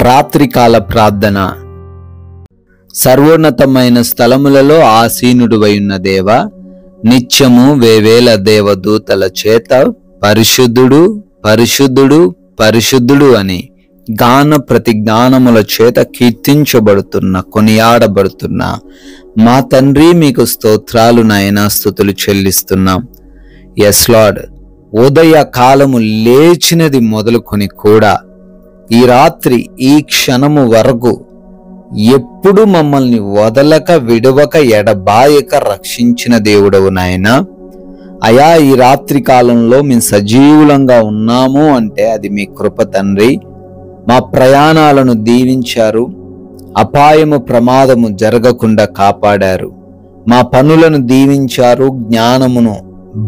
రాత్రికాల ప్రార్థన. సర్వోన్నతమైన స్థలములలో ఆసీనుడువై ఉన్న దేవ, నిత్యము వేవేల దేవదూతల చేత పరిశుద్ధుడు పరిశుద్ధుడు పరిశుద్ధుడు అని గాన ప్రతిగానముల చేత కీర్తించబడుతున్న కొనియాడబడుతున్న మా తండ్రి, మీకు స్తోత్రాలు నాయనా, స్తుతులు చెల్లిస్తున్నాం. ఎస్ లార్డ్, ఉదయ కాలము లేచినది మొదలుకొని కూడా ఈ రాత్రి ఈ క్షణము వరకు ఎప్పుడు మమ్మల్ని వదలక విడవక ఎడబాయక రక్షించిన దేవుడవు నాయనా. అయా, ఈ రాత్రి కాలంలో మేము సజీవులంగా ఉన్నాము అంటే అది మీ కృప తండ్రి. మా ప్రయాణాలను దీవించారు, అపాయము ప్రమాదము జరగకుండా కాపాడారు. మా పనులను దీవించారు, జ్ఞానమును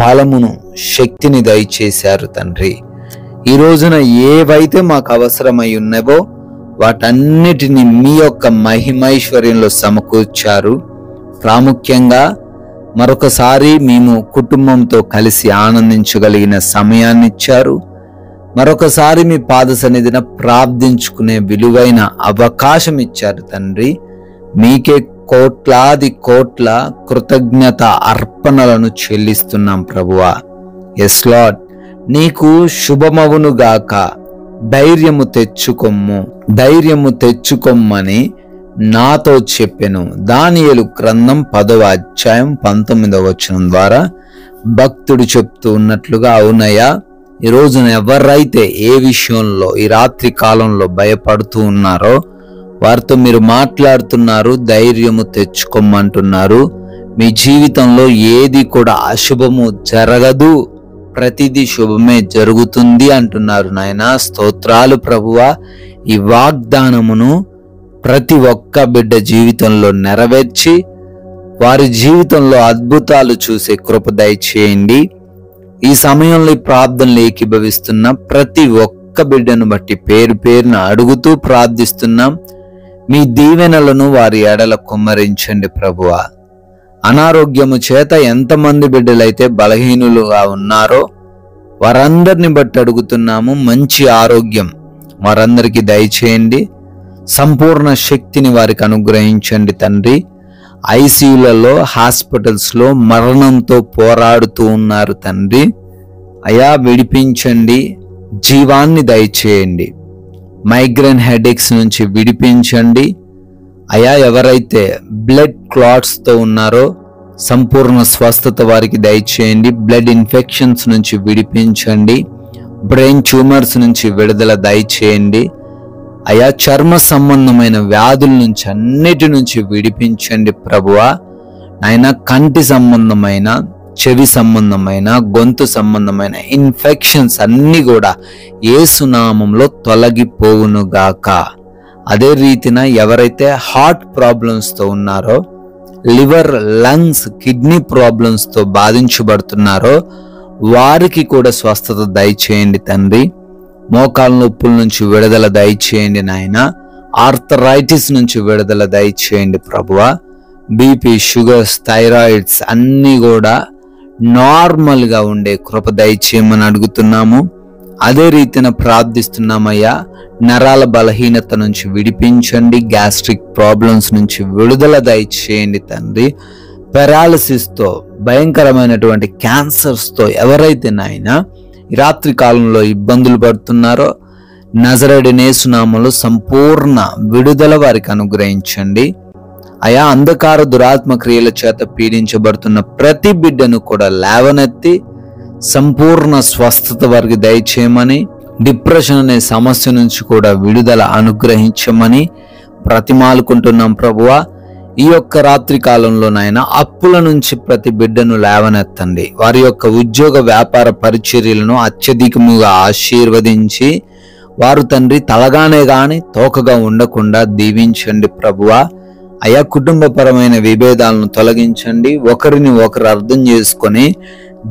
బలమును శక్తిని దయచేశారు తండ్రి. ఈ రోజున ఏవైతే మాకు అవసరమై ఉన్నవో వాటన్నిటిని మీ యొక్క మహిమైశ్వర్యంలో సమకూర్చారు. ప్రాముఖ్యంగా మరొకసారి మేము కుటుంబంతో కలిసి ఆనందించగలిగిన సమయాన్ని ఇచ్చారు. మరొకసారి మీ పాద సన్నిధిన ప్రార్థించుకునే విలువైన అవకాశం ఇచ్చారు తండ్రి. మీకే కోట్లాది కోట్ల కృతజ్ఞత అర్పణలను చెల్లిస్తున్నాం ప్రభువా. ఎస్ లార్డ్, నీకు శుభమవునుగాక. ధైర్యము తెచ్చుకొమ్మని నాతో చెప్పెను. దానియేలు గ్రంథం 10వ అధ్యాయం 19వ వచనం ద్వారా భక్తుడు చెప్తూ ఉన్నట్లుగా, అవునయ్యా, ఈ రోజున ఎవరైతే ఏ విషయంలో ఈ రాత్రి కాలంలో భయపడుతూ ఉన్నారో వారితో మీరు మాట్లాడుతున్నారు, ధైర్యము తెచ్చుకోమంటున్నారు. మీ జీవితంలో ఏది కూడా అశుభము జరగదు, ప్రతిదీ శుభమే జరుగుతుంది అంటున్నారు నాయనా. స్తోత్రాలు ప్రభువా. ఈ వాగ్దానమును ప్రతి ఒక్క బిడ్డ జీవితంలో నెరవేర్చి వారి జీవితంలో అద్భుతాలు చూసే కృప దయచేయండి. ఈ సమయంలో ఈ ప్రార్థనలు ఏకీభవిస్తున్న ప్రతి ఒక్క బిడ్డను బట్టి పేరు పేరున అడుగుతూ ప్రార్థిస్తున్నాం. మీ దీవెనలను వారి ఎడల కుమ్మరించండి ప్రభువా. అనారోగ్యము చేత ఎంతమంది బిడ్డలైతే బలహీనులుగా ఉన్నారో వారందరిని బట్టి అడుగుతున్నాము. మంచి ఆరోగ్యం వారందరికీ దయచేయండి. సంపూర్ణ శక్తిని వారికి అనుగ్రహించండి తండ్రి. ఐసీయూలలో, హాస్పిటల్స్లో మరణంతో పోరాడుతూ ఉన్నారు తండ్రి. అయా, విడిపించండి, జీవాన్ని దయచేయండి. మైగ్రేన్ హెడేక్స్ నుంచి విడిపించండి. అయా, ఎవరైతే బ్లడ్ క్లాట్స్తో ఉన్నారో సంపూర్ణ స్వస్థత వారికి దయచేయండి. బ్లడ్ ఇన్ఫెక్షన్స్ నుంచి విడిపించండి. బ్రెయిన్ ట్యూమర్స్ నుంచి విడుదల దయచేయండి. అయా, చర్మ సంబంధమైన వ్యాధుల నుంచి అన్నిటి నుంచి విడిపించండి ప్రభువా. ఆయన కంటి సంబంధమైన, చెవి సంబంధమైన, గొంతు సంబంధమైన ఇన్ఫెక్షన్స్ అన్నీ కూడా యేసు నామములో తొలగిపోవునుగాక. అదే రీతిన ఎవరైతే హార్ట్ ప్రాబ్లమ్స్తో ఉన్నారో, లివర్, లంగ్స్, కిడ్నీ ప్రాబ్లమ్స్తో బాధించబడుతున్నారో వారికి కూడా స్వస్థత దయచేయండి తండ్రి. మోకాళ్ళ నొప్పుల నుంచి విడుదల దయచేయండి నాయన. ఆర్థరైటిస్ నుంచి విడుదల దయచేయండి ప్రభువా. బీపీ, షుగర్స్, థైరాయిడ్స్ అన్నీ కూడా నార్మల్గా ఉండే కృప దయచేయమని అడుగుతున్నాము. అదే రీతిన ప్రార్థిస్తున్నామయ్యా. నరాల బలహీనత నుంచి విడిపించండి. గ్యాస్ట్రిక్ ప్రాబ్లమ్స్ నుంచి విడుదల దయచేయండి తండ్రి. పెరాలసిస్తో, భయంకరమైనటువంటి క్యాన్సర్స్తో ఎవరైతే నాయనా ఈ రాత్రి కాలంలో ఇబ్బందులు పడుతున్నారో నజరేయుడైన యేసు నామములో సంపూర్ణ విడుదల వారికి అనుగ్రహించండి. అయా, అంధకార దురాత్మ క్రియల చేత పీడించబడుతున్న ప్రతి బిడ్డను కూడా లేవనెత్తి సంపూర్ణ స్వస్థత వారికి దయచేయమని, డిప్రెషన్ అనే సమస్య నుంచి కూడా విడుదల అనుగ్రహించమని ప్రతిమాలుకుంటున్నాం ప్రభువా. ఈ యొక్క రాత్రి కాలంలో నాయన అప్పుల నుంచి ప్రతి బిడ్డను లేవనెత్తండి. వారి యొక్క ఉద్యోగ వ్యాపార పరిచర్యలను అత్యధికముగా ఆశీర్వదించి వారు తండ్రి తలగానే గాని తోకగా ఉండకుండా దీవించండి ప్రభువా. అయా, కుటుంబపరమైన విభేదాలను తొలగించండి. ఒకరిని ఒకరు అర్థం చేసుకొని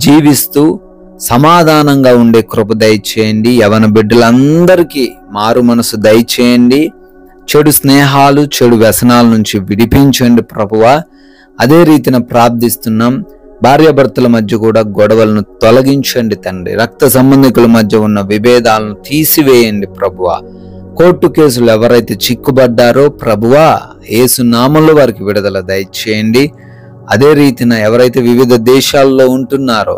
జీవిస్తూ సమాధానంగా ఉండే కృప దయచేయండి. యవన బిడ్డలందరికీ మారు మనసు దయచేయండి. చెడు స్నేహాలు, చెడు వ్యసనాల నుంచి విడిపించండి ప్రభువా. అదే రీతిన ప్రార్థిస్తున్నాం. భార్యాభర్తల మధ్య కూడా గొడవలను తొలగించండి తండ్రి. రక్త సంబంధికుల మధ్య ఉన్న విభేదాలను తీసివేయండి ప్రభువా. కోర్టు కేసులు ఎవరైతే చిక్కుబడ్డారో ప్రభువా యేసు నామంలో వారికి విడుదల దయచేయండి. అదే రీతిన ఎవరైతే వివిధ దేశాల్లో ఉంటున్నారో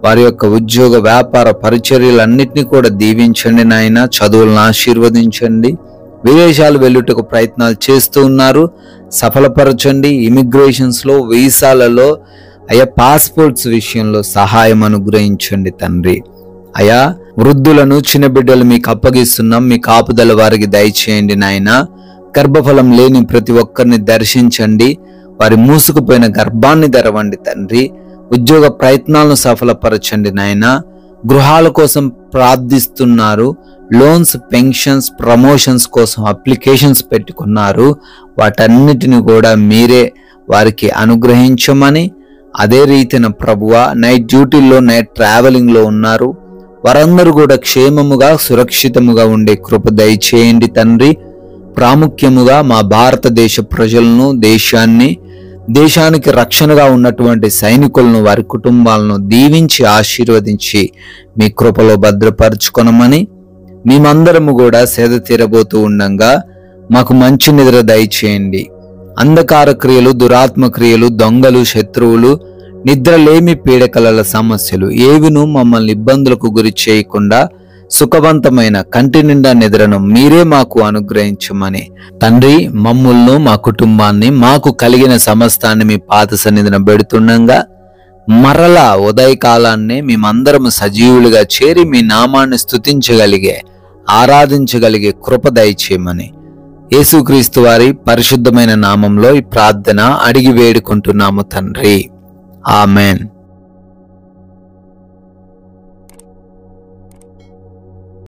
వారి యొక్క ఉద్యోగ వ్యాపార పరిచర్యలన్నిటినీ కూడా దీవించండి నాయన. చదువులను ఆశీర్వదించండి. విదేశాలు వెళ్ళుటకు ప్రయత్నాలు చేస్తూ ఉన్నారు, సఫలపరచండి. ఇమిగ్రేషన్స్లో, వీసాలలో, అయ్యా పాస్పోర్ట్స్ విషయంలో సహాయం అనుగ్రహించండి తండ్రి. అయ్యా వృద్ధులను, చిన్న బిడ్డలు మీకు అప్పగిస్తున్నాం, మీ కాపుదల వారికి దయచేయండి నాయన. గర్భఫలం లేని ప్రతి ఒక్కరిని దర్శించండి, వారి మూసుకుపోయిన గర్భాన్ని తెరవండి తండ్రి. ఉద్యోగ ప్రయత్నాలను సఫలపరచండి నాయన. గృహాల కోసం ప్రార్థిస్తున్నారు, లోన్స్, పెన్షన్స్, ప్రమోషన్స్ కోసం అప్లికేషన్స్ పెట్టుకున్నారు, వాటన్నిటిని కూడా మీరే వారికి అనుగ్రహించమని. అదే రీతిన ప్రభువా నైట్ డ్యూటీల్లో, నైట్ ట్రావెలింగ్లో ఉన్నారు, వారందరూ కూడా క్షేమముగా, సురక్షితముగా ఉండే కృప దయచేయండి తండ్రి. ప్రాముఖ్యముగా మా భారతదేశ ప్రజలను, దేశానికి రక్షణగా ఉన్నటువంటి సైనికులను, వారి కుటుంబాలను దీవించి ఆశీర్వదించి మీ కృపలో భద్రపరచుకొనమని. మేమందరము కూడా సేద తీరబోతూ ఉండంగా మాకు మంచి నిద్ర దయచేయండి. అంధకార క్రియలు, దురాత్మ క్రియలు, దొంగలు, శత్రువులు, నిద్రలేమి, పీడకలల సమస్యలు ఏవిను మమ్మల్ని ఇబ్బందులకు గురి చేయకుండా సుఖవంతమైన కంటి నిండా నిద్రను మీరే మాకు అనుగ్రహించమని తండ్రి, మమ్ములను, మా కుటుంబాన్ని, మాకు కలిగిన సమస్తాన్ని మీ పాద సన్నిధిన పెడుతుండగా మరలా ఉదయకాలాన్నే మేమందరము సజీవులుగా చేరి మీ నామాన్ని స్తుతించగలిగే, ఆరాధించగలిగే కృప దయచేయమని యేసుక్రీస్తు వారి పరిశుద్ధమైన నామంలో ఈ ప్రార్థన అడిగి వేడుకుంటున్నాము తండ్రి. ఆమెన్.